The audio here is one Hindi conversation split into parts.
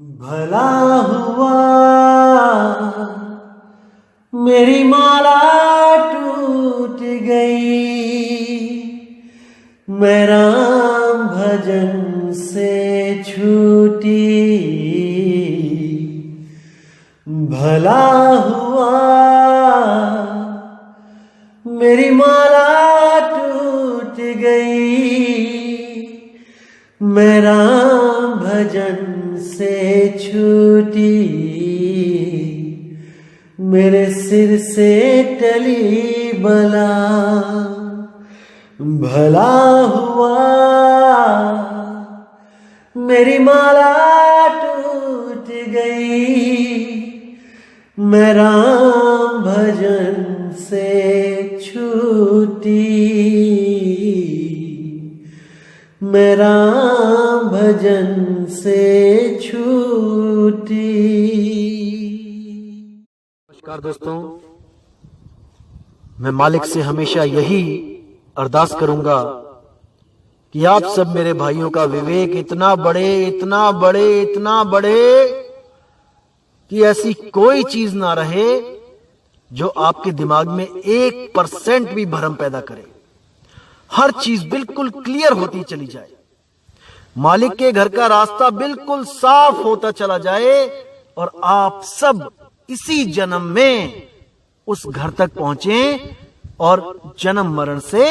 भला हुआ मेरी माला टूट गई, मैं राम भजन से छूटी। भला हुआ मेरी माला टूट गई, मैं राम भजन से छूटी। मेरे सिर से टली बला, भला हुआ मेरी माला टूट गई, मैं राम भजन से छूटी। मैं राम भजन से छूटी। नमस्कार दोस्तों, मैं मालिक से हमेशा यही अरदास करूंगा कि आप सब मेरे भाइयों का विवेक इतना बढ़े कि ऐसी कोई चीज ना रहे जो आपके दिमाग में 1% भी भ्रम पैदा करे। हर चीज बिल्कुल क्लियर होती चली जाए, मालिक के घर का रास्ता बिल्कुल साफ होता चला जाए और आप सब इसी जन्म में उस घर तक पहुंचे और जन्म मरण से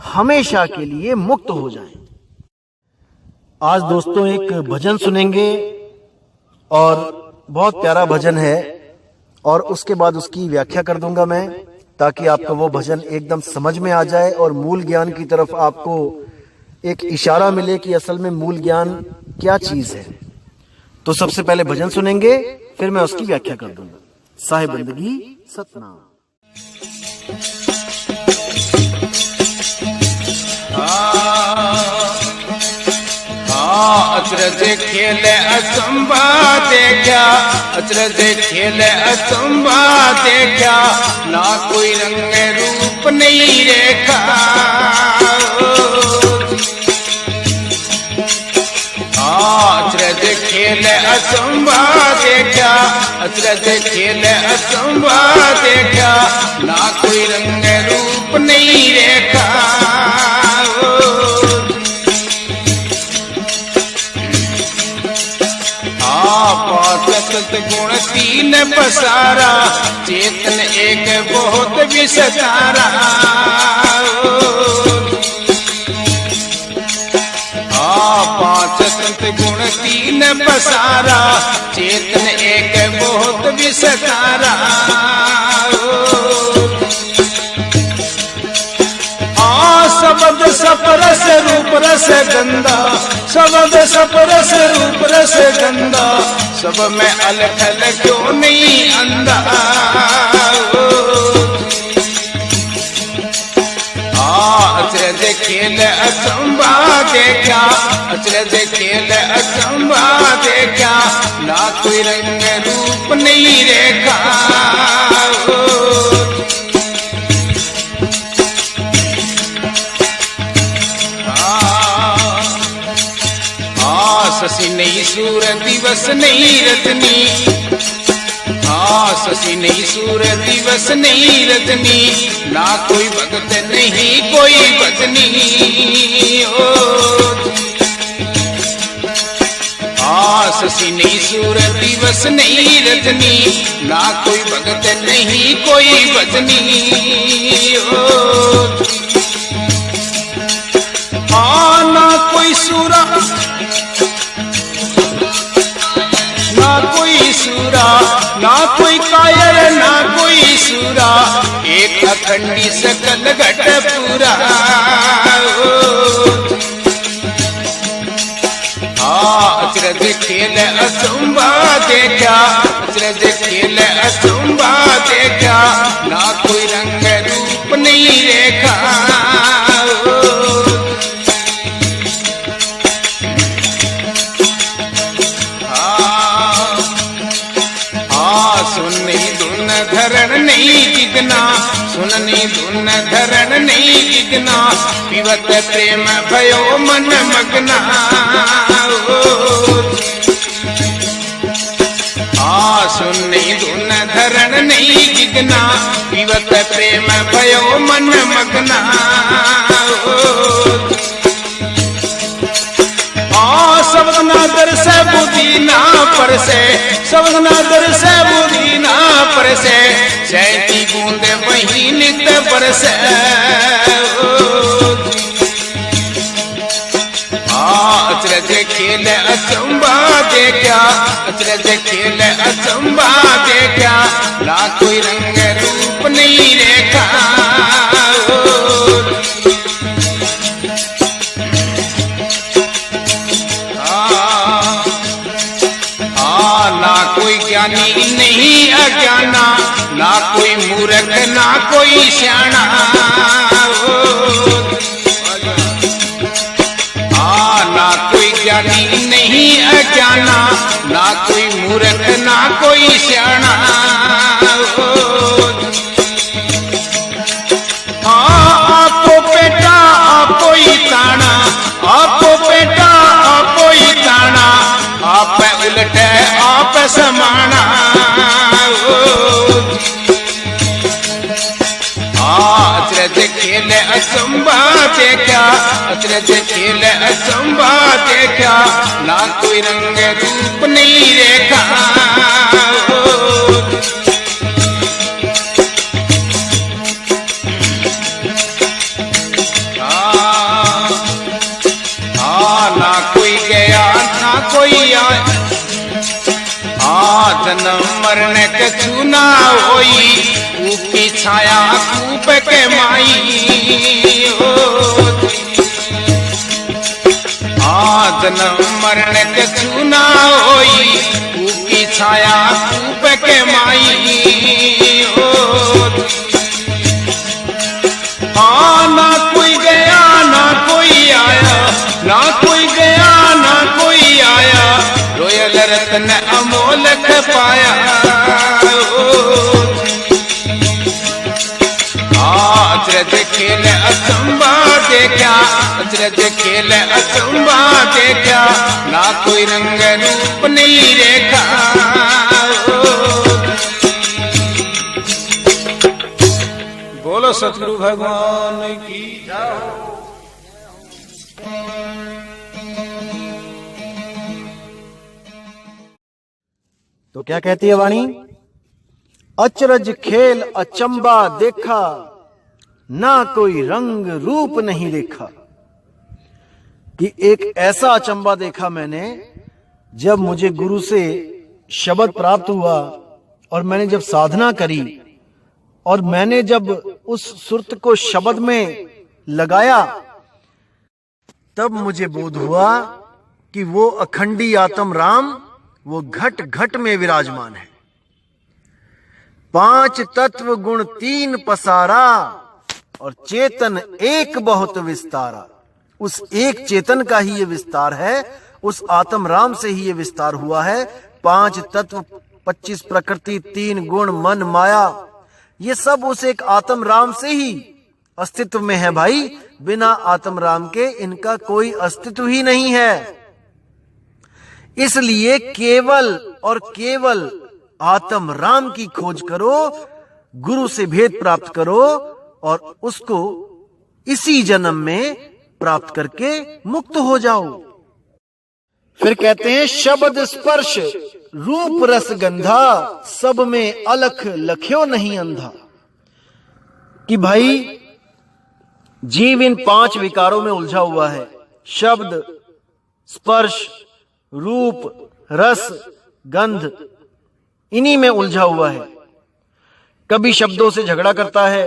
हमेशा के लिए मुक्त हो जाएं। आज दोस्तों एक भजन सुनेंगे और बहुत प्यारा भजन है और उसके बाद उसकी व्याख्या कर दूंगा मैं, ताकि आपको वो भजन एकदम समझ में आ जाए और मूल ज्ञान की तरफ आपको एक इशारा मिले कि असल में मूल ज्ञान क्या चीज है। तो सबसे पहले भजन सुनेंगे, फिर मैं उसकी व्याख्या कर दूंगा। साहिब बंदगी सतनाम। अचरज खेल असंभा देखा, अचरज खेल असंभा देखा, ना कोई रंग रूप नहीं रेखा। अचरज खेल असंभा देखा, अचरज खेल असंभा देखा, ना कोई रंग रूप नहीं रेखा। गुण तीन पसारा, चेतन एक बहुत विस्तारा। पांच संत गुण तीन पसारा, चेतन एक बहुत विस्तारा। शब्द सपरस रूप रस गंदा, शब्द सपरस रूप रस गंदा, सब में अलखल क्यों नहीं अंधा। अचरज खेल असंभा देखा, अचरज खेल असंभा देखा, ना कोई रंग रूप नहीं रेखा। शशि नहीं सूर दिवस नहीं रजनी, शशि नहीं सूर दिवस नहीं रजनी, ना कोई भगत नहीं कोई भजनी। शशि नहीं सूर दिवस नहीं रजनी, ना कोई भगत नहीं कोई भजनी। ना कोई सूरा, ना कोई सूरा, ना कोई कायर, ना कोई सूरा, एक अखंडी सकल घट पूरा। अचरज खेल असंभा देखा, अचरज खेल असंभा देखा, ना कोई रंग रूप नहीं रेखा। धरण नहीं जिगना, सुननी धुन धरण नहीं जिगना, पिबत प्रेम भयो मन मगना। विघ्ना पीवत प्रेम भयो मन मग्ना शब्द ना दर्शे बुद्धि ना परसे शब्द ना दर्शे बुद्धि ना परसे सहती बूंद वही नित्य बरसे अचरज खेल अचंबा देखा अचरज खेल अचंबा देखा ना कोई रंग रूप नहीं रेखा ना कोई ज्ञानी नहीं अज्ञाना ना कोई मूर्ख ना कोई सियाना ना कोई ज्ञानी नहीं अज्ञाना ना कोई मूर्ख ना कोई सियाना आपको बेटा आपको ही ताना आपको बेटा आपको ही ताना आप उलटे आप समाना अचरज खेल अचंबा देखा अचरज खेल अचंबा देखा ना कोई रंग रूप नहीं रेखा ना कोई गया ना कोई आया जन्म मरण कछु ना होई ऊपी छाया कूप के माई जन्म मरण कछु ना होई ऊपी छाया कूप के माई ना कोई गया ना कोई आया ना कोई गया ना कोई आया रोयल रत्न अमोलक पाया अचरज खेल अचंबा देखा अचरज खेल अचंबा देखा ना कोई रंग रूप नहीं रेखा बोलो सतगुरु भगवान की तो क्या कहती है वाणी? अचरज खेल अचंबा देखा ना कोई रंग रूप नहीं देखा। कि एक ऐसा अचंबा देखा मैंने जब मुझे गुरु से शब्द प्राप्त हुआ और मैंने जब साधना करी और मैंने जब उस सुरत को शब्द में लगाया तब मुझे बोध हुआ कि वो अखंडी आत्म राम वो घट घट में विराजमान है। 5 तत्व गुण 3 पसारा और चेतन एक बहुत विस्तारा। उस एक चेतन का ही ये विस्तार है, उस आत्म राम से ही ये विस्तार हुआ है। 5 तत्व 25 प्रकृति 3 गुण मन माया ये सब उस एक आत्म राम से ही अस्तित्व में है भाई। बिना आत्म राम के इनका कोई अस्तित्व ही नहीं है। इसलिए केवल और केवल आत्म राम की खोज करो, गुरु से भेद प्राप्त करो और उसको इसी जन्म में प्राप्त करके मुक्त हो जाओ। फिर कहते हैं शब्द स्पर्श रूप रस गंधा सब में अलख लख्यो नहीं अंधा। कि भाई जीव इन 5 विकारों में उलझा हुआ है। शब्द स्पर्श रूप रस गंध इन्हीं में उलझा हुआ है। कभी शब्दों से झगड़ा करता है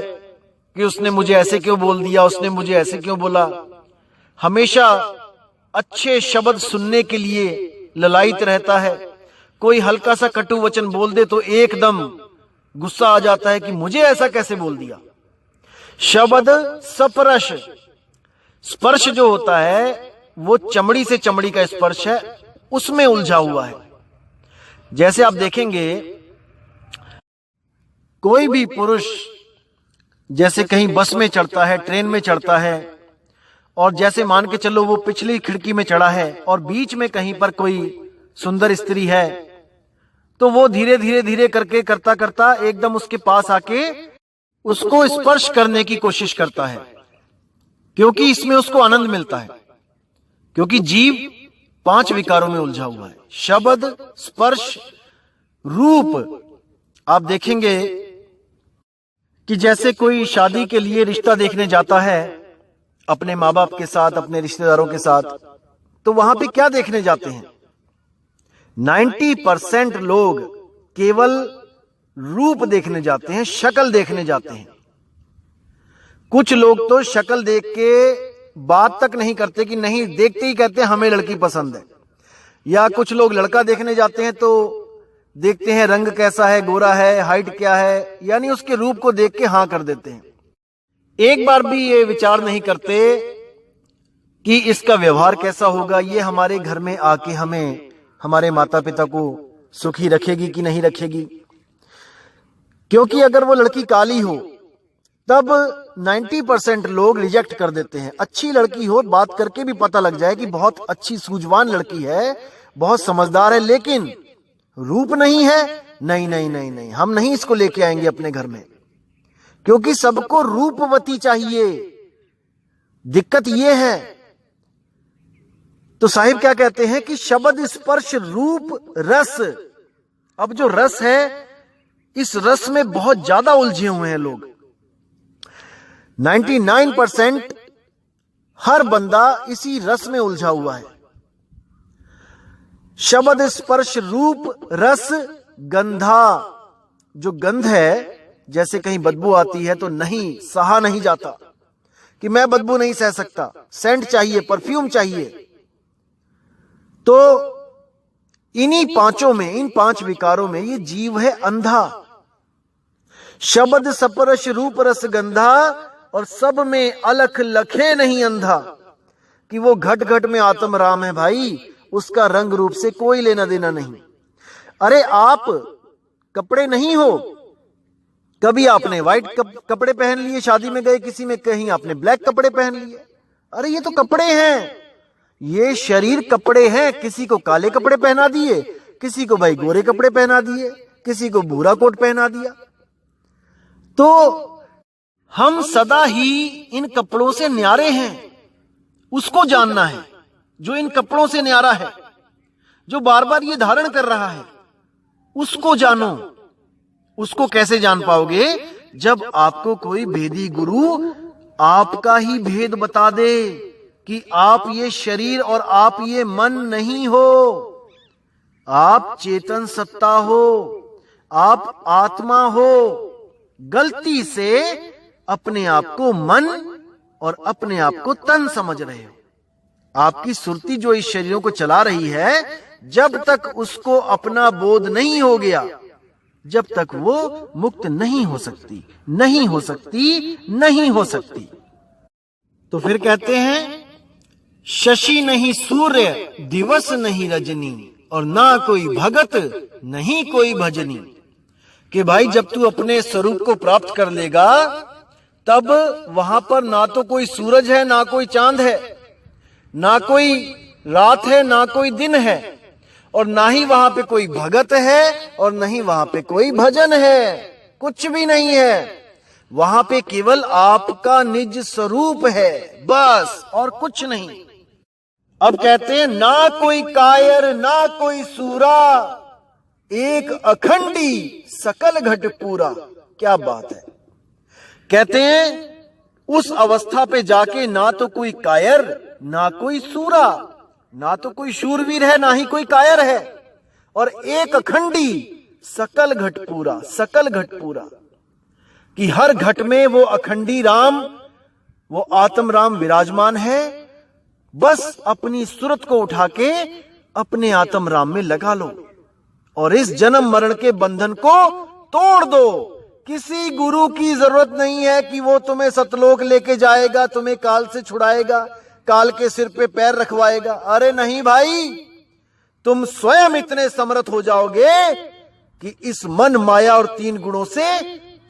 कि उसने मुझे ऐसे क्यों बोल दिया, उसने मुझे ऐसे क्यों बोला। हमेशा अच्छे शब्द सुनने के लिए ललायित रहता है। कोई हल्का सा कटु वचन बोल दे तो एकदम गुस्सा आ जाता है कि मुझे ऐसा कैसे बोल दिया। शब्द स्पर्श स्पर्श जो होता है वो चमड़ी से चमड़ी का स्पर्श है, उसमें उलझा हुआ है। जैसे आप देखेंगे कोई भी पुरुष जैसे कहीं बस में चढ़ता है, ट्रेन में चढ़ता है और जैसे मान के चलो वो पिछली खिड़की में चढ़ा है और बीच में कहीं पर कोई सुंदर स्त्री है तो वो धीरे धीरे धीरे करके करता करता एकदम उसके पास आके उसको स्पर्श करने की कोशिश करता है, क्योंकि इसमें उसको आनंद मिलता है। क्योंकि जीव 5 विकारों में उलझा हुआ है, शब्द, स्पर्श, रूप। आप देखेंगे कि जैसे कोई शादी के लिए रिश्ता देखने जाता है अपने माँ बाप के साथ, अपने रिश्तेदारों के साथ, तो वहां पे क्या देखने जाते हैं? 90% लोग केवल रूप देखने जाते हैं, शक्ल देखने जाते हैं। कुछ लोग तो शक्ल देख के बात तक नहीं करते कि नहीं, देखते ही कहते हैं हमें लड़की पसंद है। या कुछ लोग लड़का देखने जाते हैं तो देखते हैं रंग कैसा है, गोरा है, हाइट क्या है, यानी उसके रूप को देख के हां कर देते हैं। एक बार भी ये विचार नहीं करते कि इसका व्यवहार कैसा होगा, ये हमारे घर में आके हमें, हमारे माता पिता को सुखी रखेगी कि नहीं रखेगी। क्योंकि अगर वो लड़की काली हो तब 90% लोग रिजेक्ट कर देते हैं। अच्छी लड़की हो, बात करके भी पता लग जाए कि बहुत अच्छी सूझवान लड़की है, बहुत समझदार है, लेकिन रूप नहीं है, नहीं नहीं नहीं नहीं, हम नहीं इसको लेके आएंगे अपने घर में, क्योंकि सबको रूपवती चाहिए। दिक्कत ये है। तो साहिब क्या कहते हैं कि शब्द, स्पर्श, रूप, रस। अब जो रस है, इस रस में बहुत ज्यादा उलझे हुए हैं लोग। 99% हर बंदा इसी रस में उलझा हुआ है। शब्द, स्पर्श, रूप, रस, गंधा। जो गंध है, जैसे कहीं बदबू आती है तो नहीं, सहा नहीं जाता कि मैं बदबू नहीं सह सकता, सेंट चाहिए, परफ्यूम चाहिए। तो इन्हीं पांचों में, इन 5 विकारों में ये जीव है अंधा। शब्द, स्पर्श, रूप, रस, गंधा, और सब में अलख लखे नहीं अंधा। कि वो घट घट में आत्म राम है भाई, उसका रंग रूप से कोई लेना देना नहीं। अरे आप कपड़े नहीं हो, कभी आपने व्हाइट कपड़े पहन लिए, शादी में गए किसी में, कहीं आपने ब्लैक कपड़े पहन लिए। अरे ये तो कपड़े हैं, ये शरीर कपड़े हैं। किसी को काले कपड़े पहना दिए, किसी को भाई गोरे कपड़े पहना दिए, किसी को भूरा कोट पहना दिया। तो हम सदा ही इन कपड़ों से न्यारे हैं। उसको जानना है जो इन कपड़ों से न्यारा है, जो बार बार ये धारण कर रहा है, उसको जानो। उसको कैसे जान पाओगे? जब आपको कोई भेदी गुरु आपका ही भेद बता दे कि आप ये शरीर और आप ये मन नहीं हो, आप चेतन सत्ता हो, आप आत्मा हो। गलती से अपने आप को मन और अपने आप को तन समझ रहे हो। आपकी सुरती जो इस शरीरों को चला रही है, जब तक उसको अपना बोध नहीं हो गया, जब तक वो मुक्त नहीं हो सकती, नहीं हो सकती, नहीं हो सकती। तो फिर कहते हैं, शशि नहीं सूर्य, दिवस नहीं रजनी, और ना कोई भगत, नहीं कोई भजनी। कि भाई जब तू अपने स्वरूप को प्राप्त कर लेगा, तब वहां पर ना तो कोई सूरज है, ना कोई चांद है, ना कोई रात है, ना कोई दिन है, और ना ही वहां पे कोई भगत है, और नहीं वहां पे कोई भजन है। कुछ भी नहीं है। वहां पे केवल आपका निज स्वरूप है, बस, और कुछ नहीं। अब कहते हैं, ना कोई कायर, ना कोई सूरा, एक अखंडी सकल घट पूरा। क्या बात है। कहते हैं उस अवस्था पे जाके ना तो कोई कायर, ना कोई सूरा, ना तो कोई शूरवीर है, ना ही कोई कायर है, और एक अखंडी सकल घट पूरा, सकल घट पूरा। कि हर घट में वो अखंडी राम, वो आत्म राम विराजमान है। बस अपनी सूरत को उठा के अपने आत्म राम में लगा लो और इस जन्म मरण के बंधन को तोड़ दो। किसी गुरु की जरूरत नहीं है कि वो तुम्हें सतलोक लेके जाएगा, तुम्हें काल से छुड़ाएगा, काल के सिर पे पैर रखवाएगा। अरे नहीं भाई, तुम स्वयं इतने समर्थ हो जाओगे कि इस मन, माया और 3 गुणों से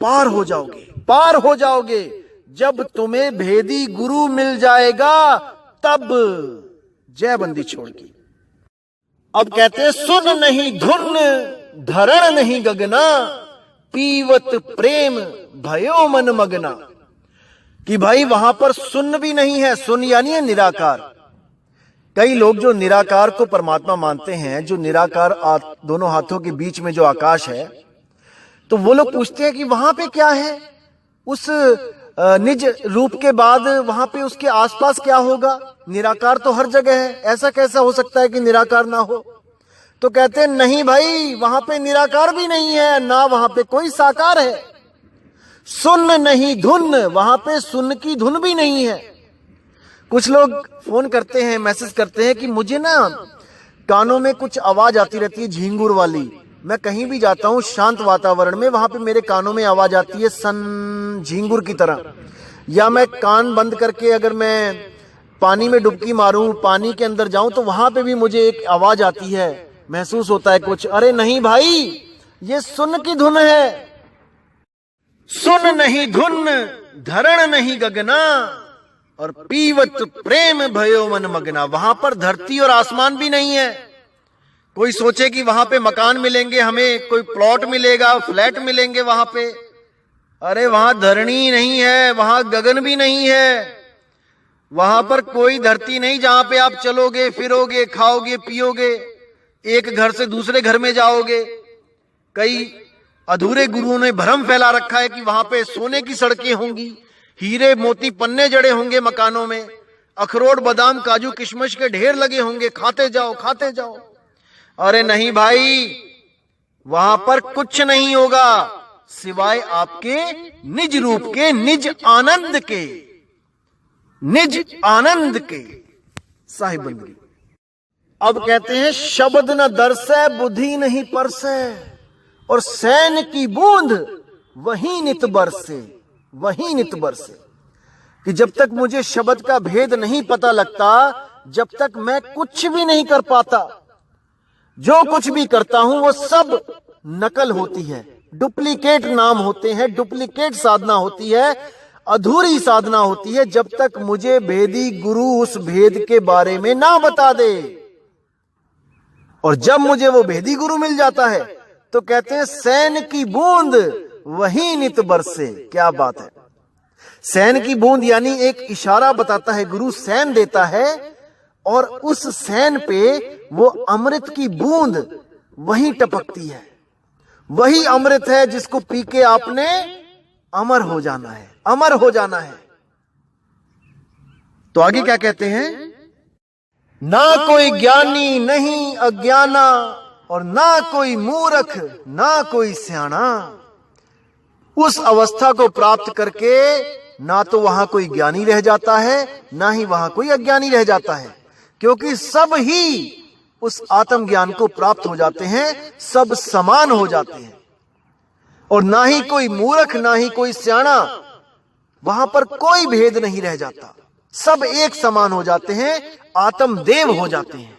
पार हो जाओगे, पार हो जाओगे। जब तुम्हें भेदी गुरु मिल जाएगा तब जय बंदी छोड़ की। अब कहते हैं, सुन नहीं धुन धरण नहीं गगना, पीवत प्रेम भयो मन मगना। कि भाई वहां पर सुन्न भी नहीं है, सुन्न यानी है निराकार। कई लोग जो निराकार को परमात्मा मानते हैं, जो निराकार दोनों हाथों के बीच में जो आकाश है, तो वो लोग पूछते हैं कि वहां पे क्या है, उस निज रूप के बाद वहां पे उसके आसपास क्या होगा। निराकार तो हर जगह है, ऐसा कैसा हो सकता है कि निराकार ना हो। तो कहते हैं नहीं भाई, वहां पे निराकार भी नहीं है, ना वहां पे कोई साकार है। सुन्न नहीं धुन, वहां पे सुन्न की धुन भी नहीं है। कुछ लोग फोन करते हैं, मैसेज करते हैं कि मुझे ना कानों में कुछ आवाज आती रहती है झींगुर वाली। मैं कहीं भी जाता हूं शांत वातावरण में, वहां पे मेरे कानों में आवाज आती है सन झींगुर की तरह। या मैं कान बंद करके अगर मैं पानी में डुबकी मारूं, पानी के अंदर जाऊं, तो वहां पे भी मुझे एक आवाज आती है, महसूस होता है कुछ। अरे नहीं भाई, ये सुन की धुन है। सुन नहीं धुन, धरण नहीं गगना, और पीवत प्रेम भयो मन मगना। वहां पर धरती और आसमान भी नहीं है। कोई सोचे कि वहां पे मकान मिलेंगे, हमें कोई प्लॉट मिलेगा, फ्लैट मिलेंगे वहां पे। अरे वहां धरणी नहीं है, वहां गगन भी नहीं है, वहां पर कोई धरती नहीं जहां पे आप चलोगे, फिरोगे, खाओगे, पियोगे, एक घर से दूसरे घर में जाओगे। कई अधूरे गुरुओं ने भ्रम फैला रखा है कि वहां पे सोने की सड़कें होंगी, हीरे मोती पन्ने जड़े होंगे मकानों में, अखरोट बादाम काजू किशमिश के ढेर लगे होंगे, खाते जाओ खाते जाओ। अरे नहीं भाई, वहां पर कुछ नहीं होगा सिवाय आपके निज रूप के, निज आनंद के, निज आनंद के। साहिब बंदगी। अब कहते हैं शब्द न दरसै, बुद्धि नहीं परसै, और सैन की बूंद वही नित बरसे, वही नित बरसे। कि जब तक मुझे शब्द का भेद नहीं पता लगता, जब तक मैं कुछ भी नहीं कर पाता। जो कुछ भी करता हूं वो सब नकल होती है, डुप्लीकेट नाम होते हैं, डुप्लीकेट साधना होती है, अधूरी साधना होती है, जब तक मुझे भेदी गुरु उस भेद के बारे में ना बता दे। और जब मुझे वो भेदी गुरु मिल जाता है तो कहते हैं सैन की बूंद वही नित बरसे। क्या बात है। सैन की बूंद यानी एक इशारा बताता है, गुरु सैन देता है, और उस सैन पे वो अमृत की बूंद वही टपकती है। वही अमृत है जिसको पी के आपने अमर हो जाना है, अमर हो जाना है। तो आगे क्या कहते हैं, ना कोई ज्ञानी नहीं अज्ञाना, और ना कोई मूर्ख ना कोई सियाना। उस अवस्था को प्राप्त करके ना तो वहां कोई ज्ञानी रह जाता है, ना ही वहां कोई अज्ञानी रह जाता है, क्योंकि सब ही उस आत्मज्ञान को प्राप्त हो जाते हैं, सब समान हो जाते हैं। और ना ही कोई मूर्ख ना ही कोई सियाना, वहां पर कोई भेद नहीं रह जाता, सब एक समान हो जाते हैं, आत्मदेव हो जाते हैं।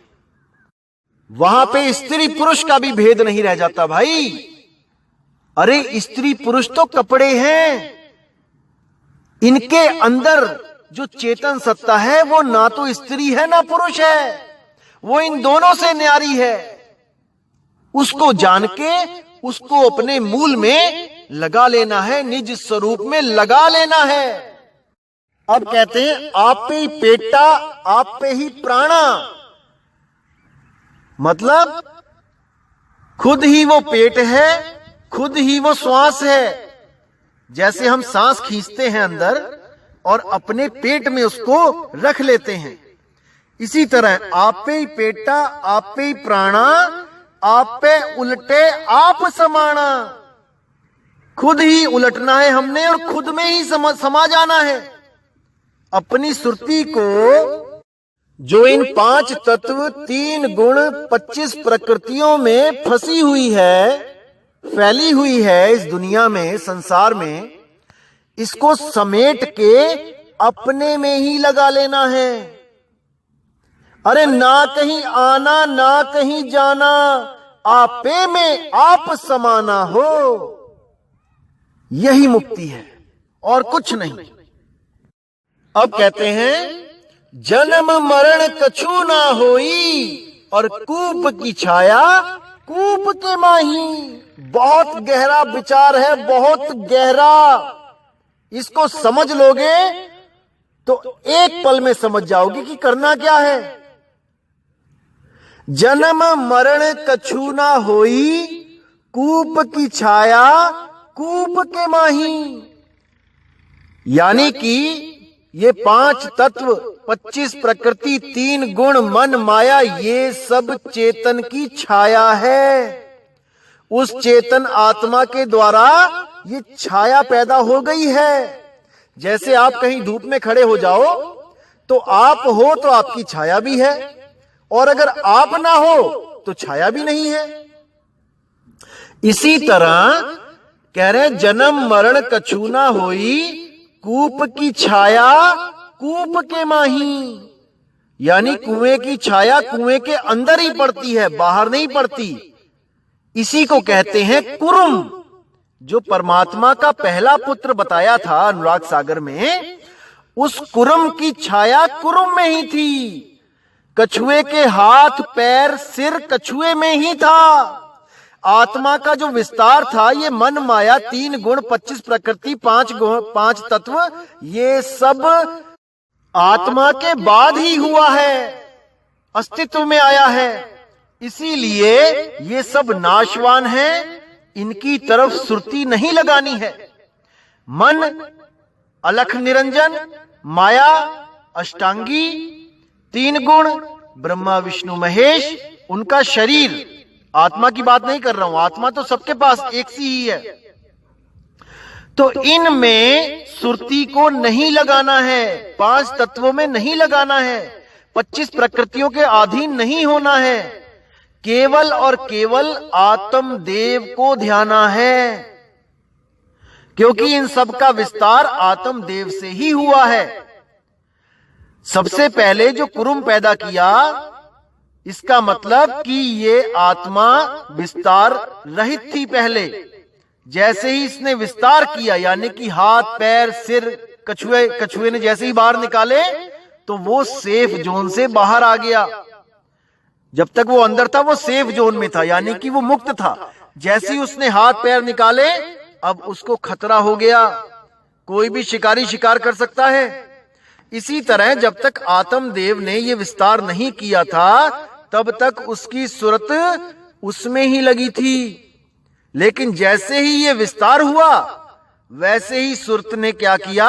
वहां पे स्त्री पुरुष का भी भेद नहीं रह जाता भाई। अरे स्त्री पुरुष तो कपड़े हैं, इनके अंदर जो चेतन सत्ता है वो ना तो स्त्री है ना पुरुष है, वो इन दोनों से न्यारी है। उसको जान के उसको अपने मूल में लगा लेना है, निज स्वरूप में लगा लेना है। अब कहते हैं आप पे ही पेटा आप पे ही प्राणा, मतलब खुद ही वो पेट है, खुद ही वो श्वास है। जैसे हम सांस खींचते हैं अंदर और अपने पेट में उसको रख लेते हैं, इसी तरह आप पे ही पेटा आप पे ही प्राणा, आप पे उलटे आप समाना। खुद ही उलटना है हमने और खुद में ही समा जाना है। अपनी सुरती को जो इन 5 तत्व 3 गुण 25 प्रकृतियों में फंसी हुई है, फैली हुई है इस दुनिया में, संसार में, इसको समेट के अपने में ही लगा लेना है। अरे ना कहीं आना ना कहीं जाना, आपे में आप समाना हो, यही मुक्ति है और कुछ नहीं। अब कहते हैं जन्म मरण कछु ना होई, और कूप की छाया कूप के माही। बहुत गहरा विचार है, बहुत गहरा। इसको समझ लोगे तो एक पल में समझ जाओगे कि करना क्या है। जन्म मरण कछु ना होई, कूप की छाया कूप के माही। यानी कि ये 5 तत्व, 25 प्रकृति, 3 गुण, मन, माया, ये सब चेतन की छाया है। उस चेतन आत्मा के द्वारा ये छाया पैदा हो गई है। जैसे आप कहीं धूप में खड़े हो जाओ तो आप हो तो आपकी छाया भी है, और अगर आप ना हो तो छाया भी नहीं है। इसी तरह कह रहे जन्म मरण कछु ना होई, कूप की छाया कूप के माही। यानी कुएं की छाया कुएं के अंदर ही पड़ती है, बाहर नहीं पड़ती। इसी को कहते हैं कुरुम। जो परमात्मा का पहला पुत्र बताया था अनुराग सागर में, उस कुरुम की छाया कुरुम में ही थी। कछुए के हाथ पैर सिर कछुए में ही था। आत्मा का जो विस्तार था, ये मन माया, 3 गुण, 25 प्रकृति, 5 तत्व, ये सब आत्मा के बाद ही हुआ है, अस्तित्व में आया है। इसीलिए ये सब नाशवान है, इनकी तरफ सुरती नहीं लगानी है। मन अलख निरंजन, माया अष्टांगी, 3 गुण ब्रह्मा विष्णु महेश, उनका शरीर। आत्मा की बात नहीं कर रहा हूं, आत्मा तो सबके पास एक सी ही है। तो इनमें सुरती को नहीं लगाना है, 5 तत्वों में नहीं लगाना है, 25 प्रकृतियों के अधीन नहीं होना है। केवल और केवल आत्म देव को ध्याना है, क्योंकि इन सब का विस्तार आत्म देव से ही हुआ है। सबसे पहले जो कुरुम पैदा किया, इसका मतलब कि ये आत्मा विस्तार रहित थी पहले। जैसे ही इसने विस्तार किया, यानी कि हाथ पैर सिर कछुए ने जैसे ही बाहर निकाले, तो वो सेफ जोन से बाहर आ गया। जब तक वो अंदर था वो सेफ जोन में था, यानी कि वो मुक्त था। जैसे ही उसने हाथ पैर निकाले, अब उसको खतरा हो गया। कोई भी शिकारी शिकार कर सकता है। इसी तरह जब तक आत्मदेव ने ये विस्तार नहीं किया था, तब तक उसकी सूरत उसमें ही लगी थी। लेकिन जैसे ही ये विस्तार हुआ, वैसे ही सूरत ने क्या किया,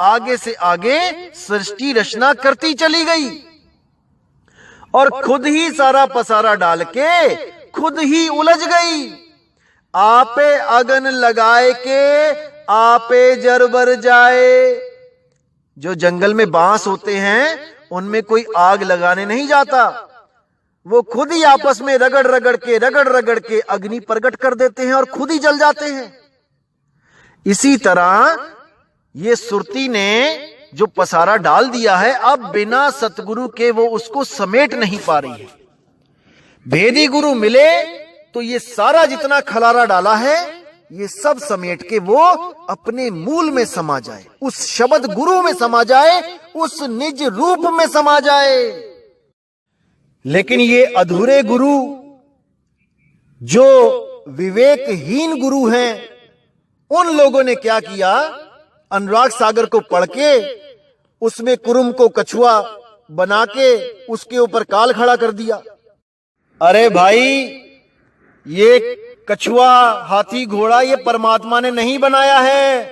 आगे से आगे सृष्टि रचना करती चली गई, और खुद ही सारा पसारा डाल के खुद ही उलझ गई। आपे अगन लगाए के आपे जरबर जाए। जो जंगल में बांस होते हैं, उनमें कोई आग लगाने नहीं जाता, वो खुद ही आपस में रगड़ रगड़ के अग्नि प्रकट कर देते हैं और खुद ही जल जाते हैं। इसी तरह ये सुरती ने जो पसारा डाल दिया है, अब बिना सतगुरु के वो उसको समेट नहीं पा रही है। भेदी गुरु मिले तो ये सारा जितना खलारा डाला है, ये सब समेट के वो अपने मूल में समा जाए, उस शब्द गुरु में समा जाए, उस निज रूप में समा जाए। लेकिन ये अधूरे गुरु, जो विवेकहीन गुरु हैं, उन लोगों ने क्या किया, अनुराग सागर को पढ़ के उसमें कुरुम को कछुआ बना के उसके ऊपर काल खड़ा कर दिया। अरे भाई, ये कछुआ हाथी घोड़ा ये परमात्मा ने नहीं बनाया है,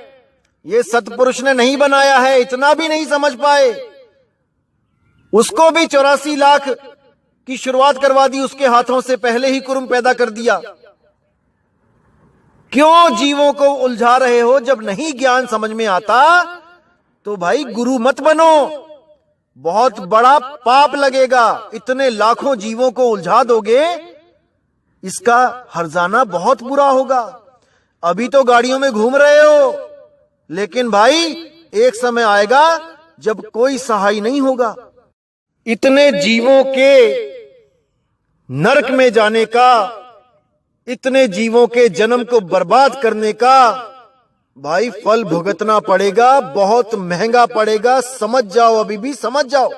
ये सतपुरुष ने नहीं बनाया है, इतना भी नहीं समझ पाए। उसको भी 84 लाख की शुरुआत करवा दी, उसके हाथों से पहले ही कुरुम पैदा कर दिया। क्यों जीवों को उलझा रहे हो? जब नहीं ज्ञान समझ में आता तो भाई गुरु मत बनो, बहुत बड़ा पाप लगेगा। इतने लाखों जीवों को उलझा दोगे, इसका हर्जाना बहुत बुरा होगा। अभी तो गाड़ियों में घूम रहे हो, लेकिन भाई एक समय आएगा जब कोई सहाय नहीं होगा। इतने जीवों के नरक में जाने का, इतने जीवों के जन्म को बर्बाद करने का भाई फल भुगतना पड़ेगा, बहुत महंगा पड़ेगा। समझ जाओ, अभी भी समझ जाओ।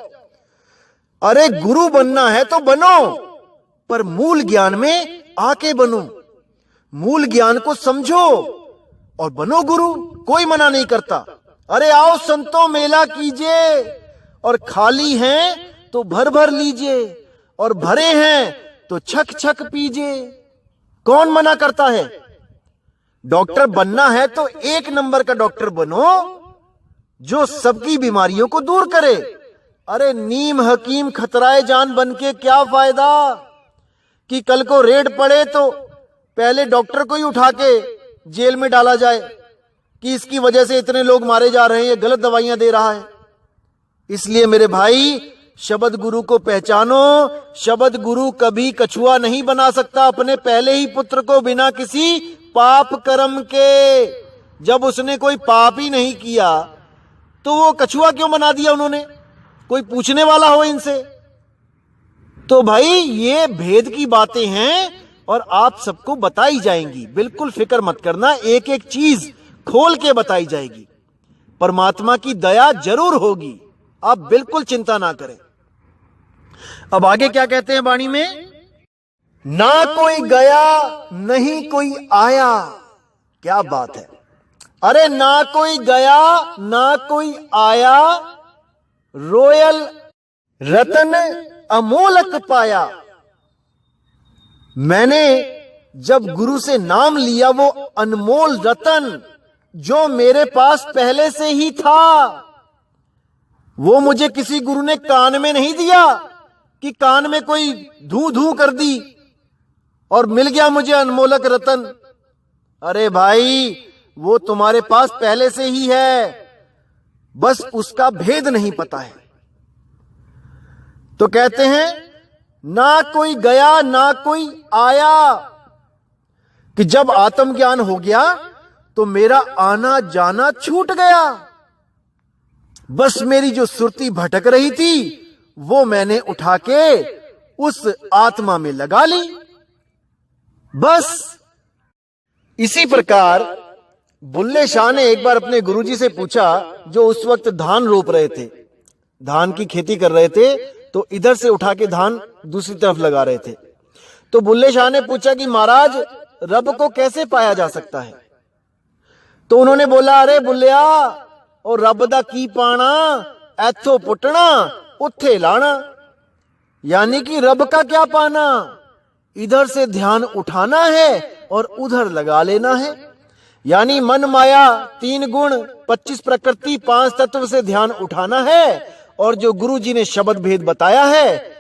अरे गुरु बनना है तो बनो, पर मूल ज्ञान में आके बनो, मूल ज्ञान को समझो और बनो गुरु। कोई मना नहीं करता। अरे आओ संतो मेला कीजिए, और खाली हैं तो भर भर लीजिए, और भरे हैं तो छक छक पीजिए। कौन मना करता है? डॉक्टर बनना है तो एक नंबर का डॉक्टर बनो, जो सबकी बीमारियों को दूर करे। अरे नीम हकीम खतराए जान बन के क्या फायदा कि कल को रेड पड़े तो पहले डॉक्टर को ही उठा के जेल में डाला जाए कि इसकी वजह से इतने लोग मारे जा रहे हैं, ये गलत दवाइयां दे रहा है। इसलिए मेरे भाई, शब्द गुरु को पहचानो। शब्द गुरु कभी कछुआ नहीं बना सकता अपने पहले ही पुत्र को बिना किसी पाप कर्म के। जब उसने कोई पाप ही नहीं किया तो वो कछुआ क्यों बना दिया उन्होंने? कोई पूछने वाला हो इनसे? तो भाई ये भेद की बातें हैं और आप सबको बताई जाएंगी। बिल्कुल फिक्र मत करना, एक एक चीज खोल के बताई जाएगी। परमात्मा की दया जरूर होगी, आप बिल्कुल चिंता ना करें। अब आगे क्या कहते हैं वाणी में? ना कोई गया नहीं कोई आया। क्या बात है! अरे ना कोई गया ना कोई आया, रोयल रतन अमोलक पाया। मैंने जब गुरु से नाम लिया वो अनमोल रतन जो मेरे पास पहले से ही था, वो मुझे किसी गुरु ने कान में नहीं दिया कि कान में कोई धू धू कर दी और मिल गया मुझे अनमोलक रतन। अरे भाई, वो तुम्हारे पास पहले से ही है, बस उसका भेद नहीं पता है। तो कहते हैं ना कोई गया ना कोई आया, कि जब आत्मज्ञान हो गया तो मेरा आना जाना छूट गया। बस मेरी जो सुरती भटक रही थी वो मैंने उठा के उस आत्मा में लगा ली। बस इसी प्रकार बुल्ले शाह ने एक बार अपने गुरुजी से पूछा, जो उस वक्त धान रोप रहे थे, धान की खेती कर रहे थे, तो इधर से उठा के धान दूसरी तरफ लगा रहे थे। तो बुल्ले शाह ने पूछा कि महाराज, रब को कैसे पाया जा सकता है? तो उन्होंने बोला, अरे बुल्लिया, और रब दा की पाना, ऐथो पुटना उत्थे लाना। यानी कि रब का क्या पाना? इधर से ध्यान उठाना है और उधर लगा लेना है। यानी मन माया 3 गुण 25 प्रकृति 5 तत्व से ध्यान उठाना है, और जो गुरु जी ने शब्द भेद बताया है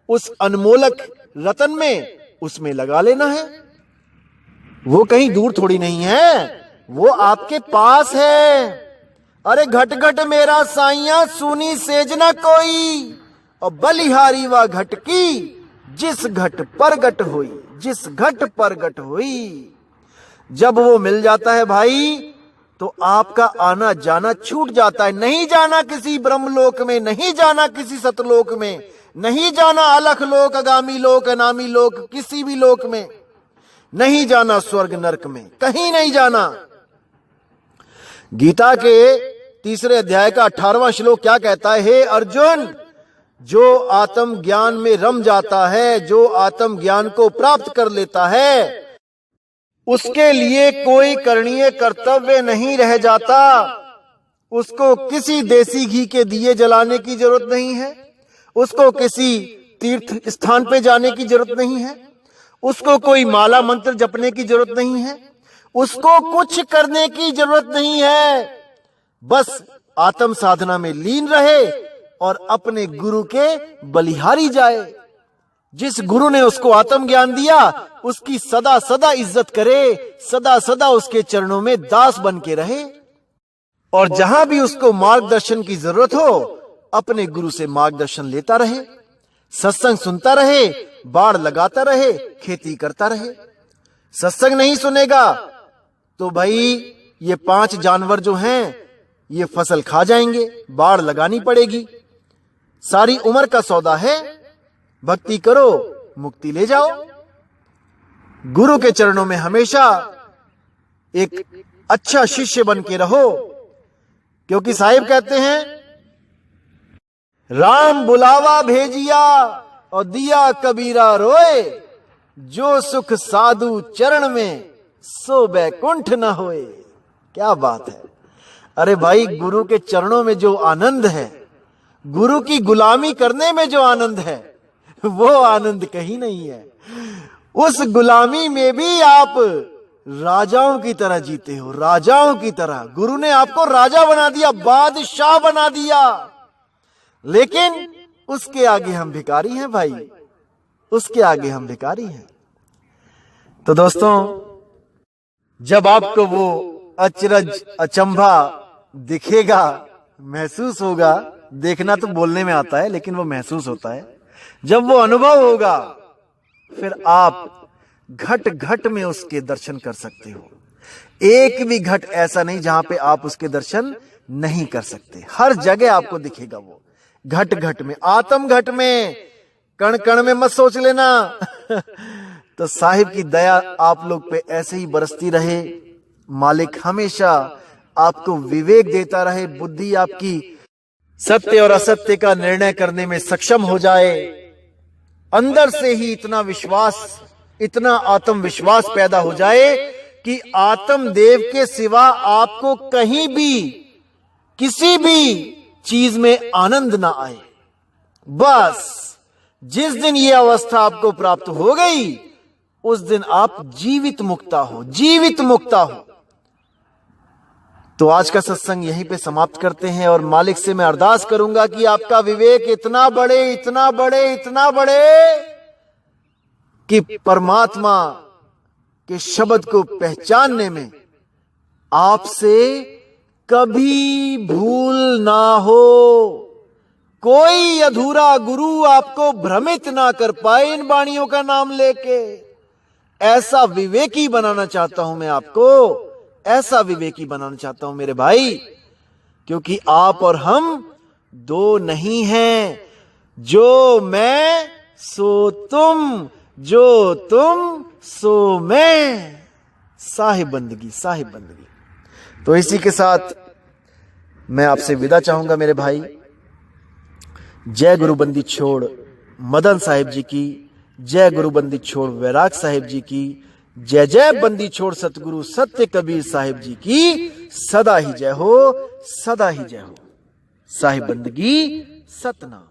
उस अनमोलक रतन में, उसमें लगा लेना है। वो कहीं दूर थोड़ी नहीं है, वो आपके पास है। अरे घट घट मेरा साइया सुनी सेजना कोई, और बलिहारी व घट की जिस घट परगट हुई, जिस घट परगट हुई। जब वो मिल जाता है भाई तो आपका आना जाना छूट जाता है। नहीं जाना किसी ब्रह्मलोक में, नहीं जाना किसी सतलोक में, नहीं जाना अलख लोक, अगामी लोक, अनामी लोक, किसी भी लोक में नहीं जाना, स्वर्ग नरक में कहीं नहीं जाना। गीता के 3 अध्याय का 18वां श्लोक क्या कहता है? हे अर्जुन, जो आत्म ज्ञान में रम जाता है, जो आत्म ज्ञान को प्राप्त कर लेता है, उसके लिए कोई करणीय कर्तव्य नहीं रह जाता। उसको किसी देसी घी के दिए जलाने की जरूरत नहीं है, उसको किसी तीर्थ स्थान पे जाने की जरूरत नहीं है, उसको कोई माला मंत्र जपने की जरूरत नहीं है, उसको कुछ करने की जरूरत नहीं है। बस आत्म साधना में लीन रहे और अपने गुरु के बलिहारी जाए। जिस गुरु ने उसको आत्म ज्ञान दिया उसकी सदा सदा इज्जत करे, सदा सदा उसके चरणों में दास बन के रहे, और जहां भी उसको मार्गदर्शन की जरूरत हो अपने गुरु से मार्गदर्शन लेता रहे, सत्संग सुनता रहे, बाड़ लगाता रहे, खेती करता रहे। सत्संग नहीं सुनेगा तो भाई ये 5 जानवर जो हैं ये फसल खा जाएंगे, बाड़ लगानी पड़ेगी। सारी उम्र का सौदा है, भक्ति करो मुक्ति ले जाओ। गुरु के चरणों में हमेशा एक अच्छा शिष्य बन के रहो, क्योंकि साहिब कहते हैं, राम बुलावा भेजिया और दिया कबीरा रोए, जो सुख साधु चरण में सो बैकुंठ न होए। क्या बात है। अरे भाई, गुरु के चरणों में जो आनंद है, गुरु की गुलामी करने में जो आनंद है, वो आनंद कहीं नहीं है। उस गुलामी में भी आप राजाओं की तरह जीते हो, राजाओं की तरह। गुरु ने आपको राजा बना दिया, बादशाह बना दिया, लेकिन उसके आगे हम भिखारी हैं भाई, उसके आगे हम भिखारी हैं। तो दोस्तों, जब आपको वो अचरज अचंभा दिखेगा, महसूस होगा, देखना तो बोलने में आता है लेकिन वो महसूस होता है, जब वो अनुभव होगा, फिर आप घट घट में उसके दर्शन कर सकते हो। एक भी घट ऐसा नहीं जहां पे आप उसके दर्शन नहीं कर सकते। हर जगह आपको दिखेगा वो, घट घट में, आत्म घट में, कण कण में मत सोच लेना। तो साहिब की दया आप लोग पे ऐसे ही बरसती रहे। मालिक हमेशा आपको विवेक देता रहे, बुद्धि आपकी सत्य और असत्य का निर्णय करने में सक्षम हो जाए। अंदर से ही इतना विश्वास, इतना आत्मविश्वास पैदा हो जाए कि आत्मदेव के सिवा आपको कहीं भी, किसी भी चीज में आनंद ना आए। बस जिस दिन ये अवस्था आपको प्राप्त हो गई, उस दिन आप जीवित मुक्ता हो, जीवित मुक्ता हो। तो आज का सत्संग यहीं पे समाप्त करते हैं और मालिक से मैं अरदास करूंगा कि आपका विवेक इतना बढ़े, इतना बढ़े, इतना बढ़े कि परमात्मा के शब्द को पहचानने में आपसे कभी भूल ना हो। कोई अधूरा गुरु आपको भ्रमित ना कर पाए इन वाणियों का नाम लेके। ऐसा विवेकी बनाना चाहता हूं मैं आपको, ऐसा विवेकी बनाना चाहता हूं मेरे भाई, क्योंकि आप और हम दो नहीं हैं। जो मैं सो तुम, जो तुम सो मैं। साहिब बंदगी, साहिब बंदगी। तो इसी के साथ मैं आपसे विदा चाहूंगा मेरे भाई। जय गुरु बंदी छोड़ मदन साहिब जी की, जय गुरु बंदी छोड़ वैराग साहिब जी की, जय जय बंदी छोड़ सतगुरु सत्य कबीर साहिब जी की सदा ही जय हो, सदा ही जय हो। साहिब बंदगी सतनाम।